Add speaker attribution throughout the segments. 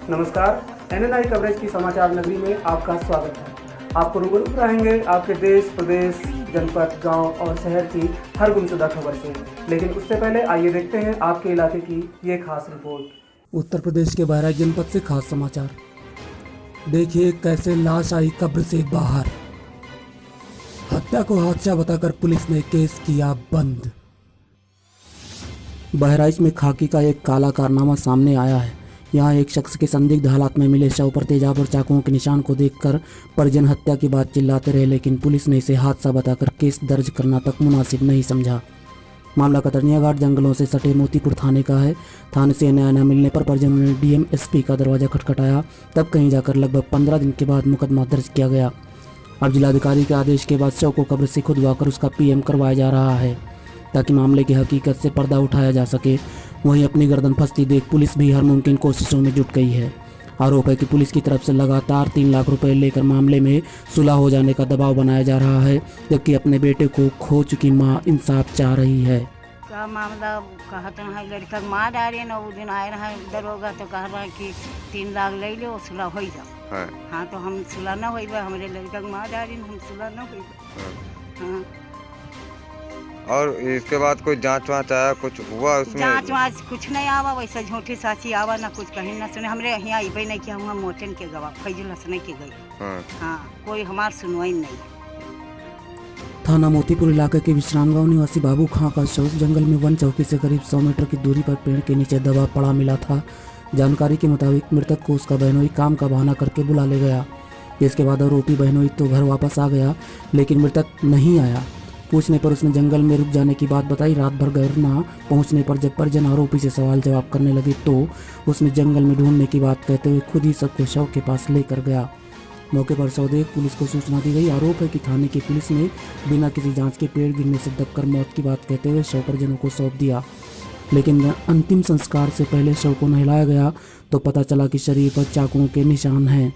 Speaker 1: नमस्कार, NNI coverage की समाचार नगरी में आपका स्वागत है। आपको रूबरू कराएंगे आपके देश, प्रदेश, जनपद, गांव और शहर की हर गुमशुदा खबर से। लेकिन उससे पहले आइए देखते हैं आपके इलाके की ये खास रिपोर्ट।
Speaker 2: उत्तर प्रदेश के बहराइच जनपद से खास समाचार। देखिए कैसे लाश आई कब्र से बाहर। हत्या को हादसा बताकर पुलिस ने केस किया बंद। बहराइच में खाकी का एक काला कारनामा सामने आया है। यहाँ एक शख्स के संदिग्ध हालात में मिले शव पर तेजाब और चाकुओं के निशान को देखकर परिजन हत्या की बात चिल्लाते रहे, लेकिन पुलिस ने इसे हादसा बताकर केस दर्ज करना तक मुनासिब नहीं समझा। मामला कतरनिया घाट जंगलों से सटे मोतीपुर थाने का है। थाने से न्याय न मिलने पर परिजनों ने DM SP का दरवाजा खटखटाया, तब कहीं जाकर लगभग 15 दिन के बाद मुकदमा दर्ज किया गया। अब जिलाधिकारी के आदेश के बाद शव को कब्र से खुदवाकर उसका PM करवाया जा रहा है, ताकि मामले की हकीकत से पर्दा उठाया जा सके। वहीं अपनी गर्दन फंसती देख पुलिस भी हर मुमकिन कोशिशों में जुट गई है। आरोप है कि पुलिस की तरफ से लगातार 3 लाख रुपए लेकर मामले में सुलह हो जाने का दबाव बनाया जा रहा है, जबकि अपने बेटे को खो चुकी मां इंसाफ चाह रही है।
Speaker 3: का मामला कहते हैं लड़का मार डाले ना, उस दिन आए रहा दरोगा तो कह रहा है कि 3 लाख ले लो सुलह हो जाओ। हाँ तो हम सुलह न हो, हमारे लड़का मार डाले हम सुलह न हो। हाँ।
Speaker 4: और इसके बाद कोई जांच वाँच आया, कुछ हुआ उसमें?
Speaker 3: जांच वाँच कुछ नहीं आवा, वैसा झूठी साची आवा ना कुछ कहीं ना सुने। हमरे यहाँ अबे नहीं कि हम मोटन के गवाह फैजुल हसने के गई। हाँ कोई हमार सुनवाई नहीं।
Speaker 2: थाना मोतीपुर इलाके के विश्राम गांव निवासी बाबू खां का शव जंगल में वन चौकी से करीब 100 मीटर की दूरी पर पेड़ के नीचे दबा पड़ा मिला था। जानकारी के मुताबिक मृतक को उसका बहनोई काम का बहाना करके बुला ले गया, जिसके बाद आरोपी बहनोई तो घर वापस आ गया, लेकिन मृतक नहीं आया। पूछने पर उसने जंगल में रुक जाने की बात बताई। रात भर घर न पहुंचने पर जब परिजन आरोपी से सवाल जवाब करने लगे तो उसने जंगल में ढूंढने की बात कहते हुए खुद ही सबको शव के पास लेकर गया। मौके पर शव देख पुलिस को सूचना दी गई। आरोप है कि थाने की पुलिस ने बिना किसी जांच के पेड़ गिरने से दबकर मौत की बात कहते हुए शव परिजनों को सौंप दिया, लेकिन अंतिम संस्कार से पहले शव को नहलाया गया तो पता चला कि शरीर पर चाकुओं के निशान हैं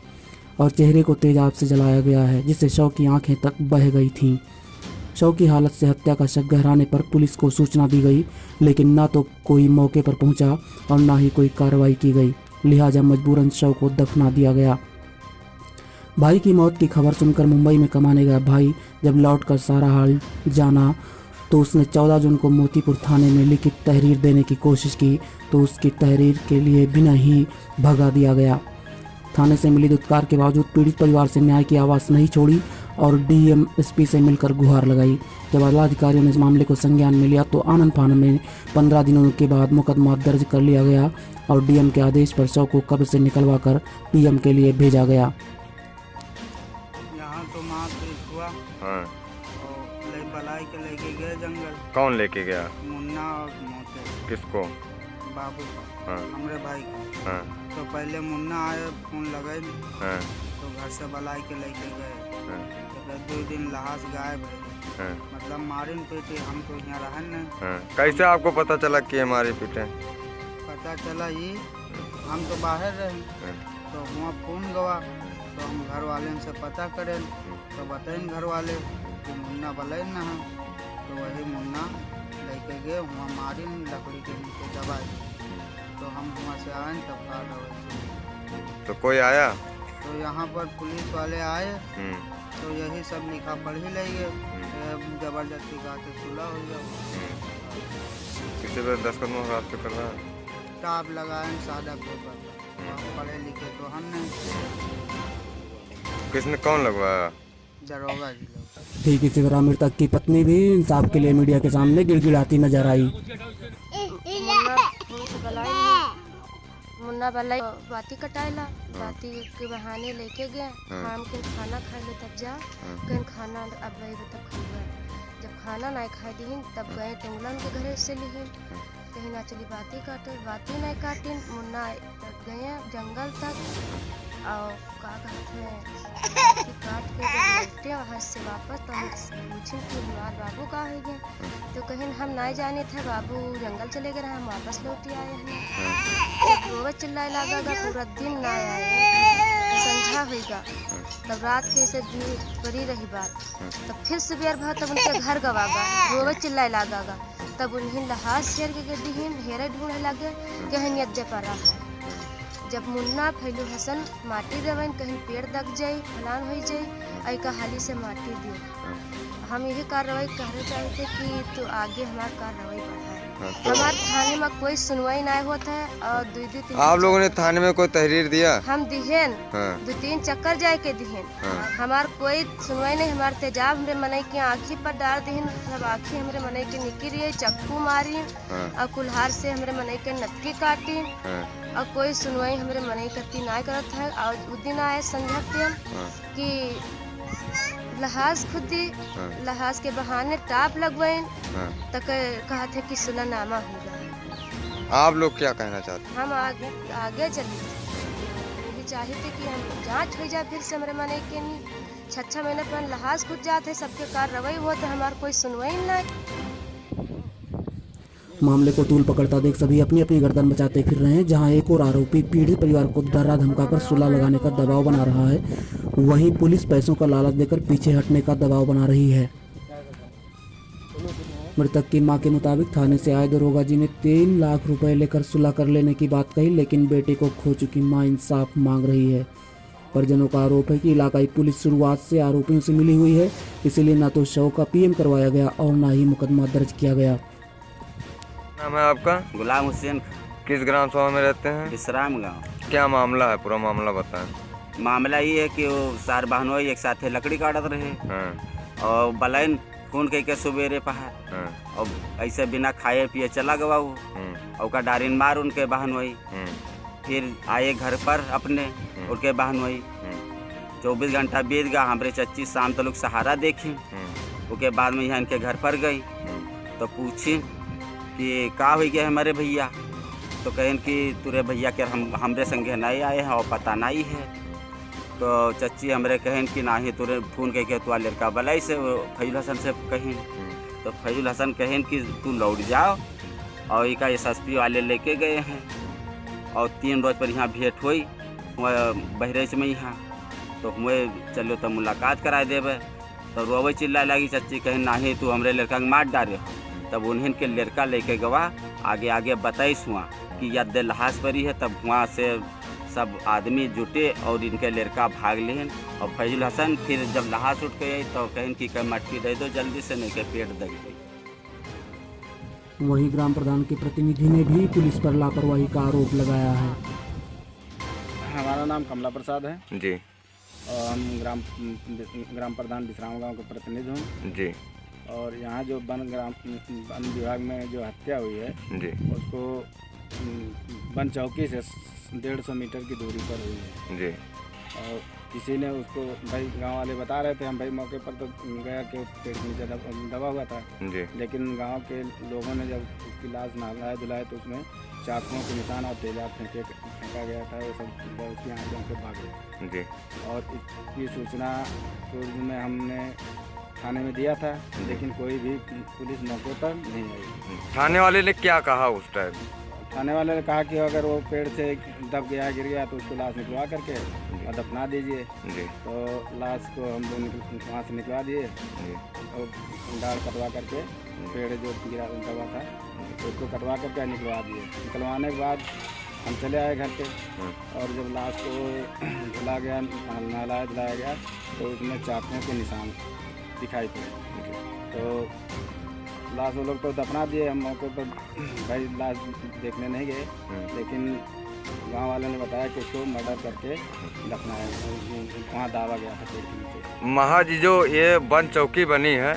Speaker 2: और चेहरे को तेजाब से जलाया गया है, जिससे शव की आंखें तक बह गई थीं। शव की हालत से हत्या का शक गहराने पर पुलिस को सूचना दी गई, लेकिन ना तो कोई मौके पर पहुंचा और ना ही कोई कार्रवाई की गई। लिहाजा मजबूरन शव को दफना दिया गया। भाई की मौत की खबर सुनकर मुंबई में कमाने गया भाई जब लौटकर सारा हाल जाना तो उसने 14 जून को मोतीपुर थाने में लिखित तहरीर देने की कोशिश की, तो उसकी तहरीर के लिए बिना ही भगा दिया गया। थाने से मिली दुत्कार के बावजूद पीड़ित परिवार से न्याय की आवाज़ नहीं छोड़ी और DM SP से मिलकर गुहार लगाई। जब आलाधिकारियों ने इस मामले को संज्ञान में लिया तो आनन फानन में 15 दिनों के बाद मुकदमा दर्ज कर लिया गया और DM के आदेश पर शव को कब्र से निकलवा कर PM के लिए भेजा गया।
Speaker 5: यहाँ तो महापुरुष हुआ।
Speaker 4: हाँ।
Speaker 5: और बलाई के लेके गए जंगल।
Speaker 4: कौन लेके गया?
Speaker 5: मुन्ना और मोते।
Speaker 4: किसको?
Speaker 5: बाबू का।
Speaker 4: हाँ।
Speaker 5: हमारे भाई का।
Speaker 4: हाँ।
Speaker 5: तो पहले मुन्ना आए, फोन लगाए।
Speaker 4: हाँ।
Speaker 5: तो घर से बलाई के लेके गए।
Speaker 4: हाँ।
Speaker 5: तो 2 दिन लाश गायब है।
Speaker 4: हाँ।
Speaker 5: मतलब मारिन पीटे, हम तो यहाँ रहन नहीं।
Speaker 4: हाँ। कैसे आपको पता चला कि हमारी पीटे?
Speaker 5: पता चला ये हम तो बाहर रहे।
Speaker 4: हाँ।
Speaker 5: तो वहाँ फोन गवा तो हम घर वाले से पता करें तो बताएं घर वाले कि मुन्ना बलैन न है। तो वही मुन्ना लेके गए वहाँ मारी लकड़ी के नीचे दबाए। तो हम वहाँ से आए तब आ गए।
Speaker 4: तो कोई आया?
Speaker 5: तो यहाँ पर पुलिस वाले आए तो यही सब लिखा पढ़ी लेंगे, जबरदस्ती का तो सुलह हो जाओ।
Speaker 4: किसी पर 10 कदमों रात पे कर रहा है?
Speaker 5: टाप लगाए सादा पेपर, पढ़े लिखे तो हम नहीं।
Speaker 4: किसने, कौन लगवाया?
Speaker 5: दरोगा जी लोग।
Speaker 2: ठीक इसी तरह मृतक की पत्नी भी इंसाफ के लिए मीडिया के सामने गिड़गिड़ाती नजर आई।
Speaker 6: मुन्ना बलाई बाती कटाएला, बाती के बहाने लेके गए। शाम के खाना खाए ले तब जा कहीं खाना अब वही तब खाए। जब खाना नहीं खाए दीन तब गए टेंगलन के घरे से लिए कहीं ना चली बाती काटे, बाती नहीं काटी। मुन्ना गए जंगल तक और का कहते हैं काट के जब लौटे वहाँ से वापस तो हम पूछे कि हमारे बाबू का हो गए। तो कहीं हम नहीं जाने थे, बाबू जंगल चले गए, हम वापस लौट आए हैं। रोवे चिल्लाए लगा पूरा दिन ना आए, संझा होगा तब रात के इसे बड़ी रही बात। तब फिर सुबह भर तब उनके घर गवागा रोवे चिल्लाए लगा। तब उन्हें लहाज शेर के दी ढेरे ढूंढे लगे कहीं अज्जे पर रहा। जब मुन्ना फैलू हसन माटी देवन कहीं पेड़ दग जाए फलान हो जाए आई का हाली से माटी दियो। हम यही कार्रवाई करना चाहते कि तो आगे हमारी कार्रवाई बढ़ाए। हमारे थाने में कोई सुनवाई नहीं होता है और दो
Speaker 4: आप लोगों ने थाने में कोई तहरीर दिया?
Speaker 6: हम दिहेन 2-3 चक्कर जाए के दिहेन हमार कोई सुनवाई नहीं। हमारे तेजाब हमरे मनई के आँखी पर डाल दिहन, सब आँखी हमरे मनई के निकल रही, चक्कू मारी और कुल्हार से हमरे मनई के नटकी काटी और कोई सुनवाई हमरे मनई करती नहीं करत है। और उस दिन आए संध्या टाइम कि लहाज खुदी लहाज के बहाने टाप लगवाइन तक कहा थे कि सुलहनामा होगा।
Speaker 4: आप लोग क्या कहना चाहते हैं?
Speaker 6: हम आगे चले यही चाहते कि हम जांच हो जाए फिर से हमारे माने के 6 महीने पर लहाज खुद जाते सबके कार्रवाई होते हमारे कोई सुनवाई नहीं।
Speaker 2: मामले को तूल पकड़ता देख सभी अपनी अपनी गर्दन बचाते फिर रहे हैं। जहां एक और आरोपी पीड़ित परिवार को डरा धमकाकर सुलह लगाने का दबाव बना रहा है, वहीं पुलिस पैसों का लालच देकर पीछे हटने का दबाव बना रही है। मृतक की मां के मुताबिक थाने से आए दरोगा जी ने 3 लाख रुपए लेकर सुलह कर लेने की बात कही, लेकिन बेटे को खो चुकी मां इंसाफ मांग रही है। परिजनों का आरोप है कि इलाकाई पुलिस शुरुआत से आरोपियों से मिली हुई है, इसलिए न तो शव का पीएम करवाया गया और न ही मुकदमा दर्ज किया गया।
Speaker 4: नाम है आपका?
Speaker 7: गुलाम हुसैन।
Speaker 4: किस ग्राम सभा में रहते हैं?
Speaker 7: विश्राम गाँव।
Speaker 4: क्या मामला है? पूरा मामला बताएं।
Speaker 7: मामला ये है कि वो 4 बहनों एक साथ लकड़ी काटत रहे और बलाइन खून के सवेरे पहाड़ और ऐसे बिना खाए पिए चला गवा वो और का डारिन मार उनके बहन वही। फिर आए घर पर अपने उनके बहन वही 24 घंटा बीत गया। हमारे चच्ची शाम तक सहारा देखी, उसके बाद में यहाँ इनके घर पर गई तो पूछी कि का हो गया हमारे भैया, तो कहें कि तुरे भैया के हमरे संगे नहीं आए हैं और पता नहीं है। तो चच्ची हमरे कहें कि ना ही तुरे फोन कह के तू लड़का बलाई से फैजुल हसन से कहें, तो फैजुल हसन कहें कि तू लौट जाओ और इका SSP वाले लेके गए हैं और 3 रोज पर यहाँ भेंट हुई बहरेच में यहाँ, तो हमें चलो तो मुलाकात करा देवे। तो रोवे चिल्ला लगी चच्ची कहें ना ही तू हमरे लड़का के मार डाले हो। तब उन्हें के लड़का लेके गवा आगे बताइस हुआ कि यद लहाज परी है। तब वहाँ से सब आदमी जुटे और इनके लड़का भाग लेन और फैजुल हसन फिर जब लहाज उठ गए तो कहें कि मटकी दे दो जल्दी से, नहीं के पेट दग गई।
Speaker 2: वहीं ग्राम प्रधान के प्रतिनिधि ने भी पुलिस पर लापरवाही का आरोप लगाया है।
Speaker 8: हमारा नाम कमला प्रसाद है
Speaker 4: जी
Speaker 8: और हम ग्राम प्रधान विश्राम गांव के प्रतिनिधि हूँ
Speaker 4: जी।
Speaker 8: और यहाँ जो वन विभाग में जो हत्या हुई है
Speaker 4: जी
Speaker 8: उसको वन चौकी से 150 मीटर की दूरी पर हुई है
Speaker 4: जी।
Speaker 8: और किसी ने उसको भाई गांव वाले बता रहे थे, हम भाई मौके पर तो गया कि पेड़ के नीचे दबा हुआ था
Speaker 4: जी।
Speaker 8: लेकिन गांव के लोगों ने जब उसकी लाश नहलाए धुलाए तो उसमें चाकुओं के निशान और तेजाब फेंका गया था, वो सब उसकी आँखों से भागे
Speaker 4: जी।
Speaker 8: और इसकी सूचना पूर्व में हमने थाने में दिया था लेकिन कोई भी पुलिस मौके पर नहीं आई।
Speaker 4: थाने वाले ने क्या कहा उस टाइम?
Speaker 8: थाने वाले ने कहा कि अगर वो पेड़ से दब गया गिर गया तो उसको लाश निकलवा करके और दफना दीजिए। तो लाश को हम लोग वहाँ से निकलवा दिए और डाल कटवा करके पेड़ जो गिरा दबा था उसको कटवा करके निकलवा दिए। निकलवाने के बाद हम चले आए घर पे और जब लाश को धुला गया नहलाया धुलाया गया तो उसमें चाकुओं के निशान दिखाई पड़े। तो लाश वो लोग तो दफना दिए, हम मौके पर भाई लाश देखने नहीं गए लेकिन गांव वालों ने बताया कि उसको मर्डर करके दफनाया, वहाँ दावा गया था पेड़ के नीचे।
Speaker 4: महाज जो ये वन चौकी बनी है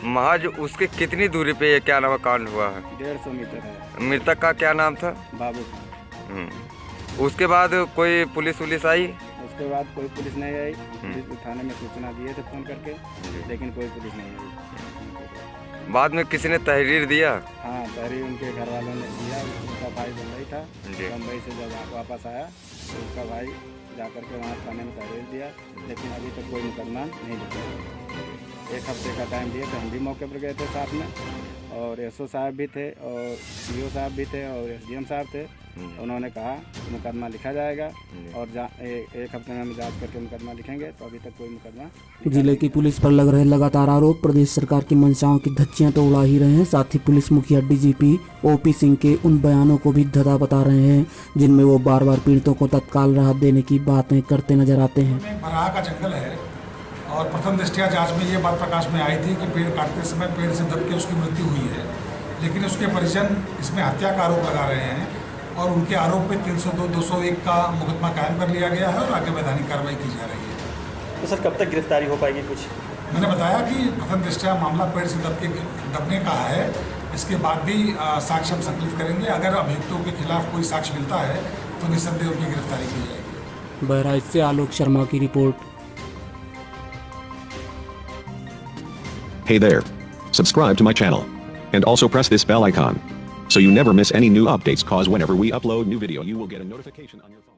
Speaker 4: महाज उसके कितनी दूरी पे ये क्या नाम कांड हुआ है?
Speaker 8: 150 मीटर है।
Speaker 4: मृतक का क्या नाम था?
Speaker 8: बाबू खान।
Speaker 4: उसके बाद कोई पुलिस आई?
Speaker 8: उसके बाद कोई पुलिस नहीं आई। पुलिस थाने में सूचना दिए थे फ़ोन करके लेकिन कोई पुलिस नहीं आई।
Speaker 4: बाद में किसी ने तहरीर दिया?
Speaker 8: हाँ, तहरीर उनके घर वालों ने दिया। उसका भाई बम्बई था, बम्बई से जब वापस आया तो उसका भाई जाकर के वहाँ थाने में तहरीर दिया लेकिन अभी तक कोई मुकदमा नहीं लिखा। 1 हफ्ते का टाइम दिया तो हम भी मौके पर गए थे साथ में और एसओ साहब भी थे और सीओ साहब भी थे और एसडीएम साहब थे। उन्होंने कहा कि मुकदमा लिखा जाएगा और एक हफ्ते में हम जांच करके मुकदमा लिखेंगे। तो अभी तक कोई मुकदमा।
Speaker 2: जिले की पुलिस पर लग रहे लगातार आरोप प्रदेश सरकार की मंशाओं की धज्जियां तो उड़ा ही रहे हैं, साथ ही पुलिस मुखिया डीजीपी ओपी सिंह के उन बयानों को भी धदा बता रहे हैं जिनमें वो बार बार पीड़ितों को तत्काल राहत देने की बातें करते नजर आते हैं।
Speaker 9: बराह का जंगल है और प्रथम दृष्टया जांच में ये बात प्रकाश में आई थी कि पेड़ काटते समय पेड़ से दब के उसकी मृत्यु हुई है, लेकिन उसके परिजन इसमें हत्या का आरोप लगा रहे हैं और उनके आरोप पे 302, 201 का मुकदमा कायम कर लिया गया है और आगे वैधानिक कार्रवाई की जा रही है।
Speaker 10: तो सर कब तक गिरफ्तारी हो पाएगी? कुछ
Speaker 9: मैंने बताया कि प्रथम दृष्टया मामला पेड़ से दबने का है, इसके बाद भी साक्ष्य हम संकलित करेंगे। अगर अभियुक्तों के खिलाफ कोई साक्ष्य मिलता है तो निस्संदेह उनकी गिरफ्तारी की जाएगी।
Speaker 2: बहराइच से आलोक शर्मा की report.
Speaker 11: Hey there. Subscribe to my channel. And also press this bell icon. So you never miss any new updates, cause whenever we upload new video you will get a notification on your phone.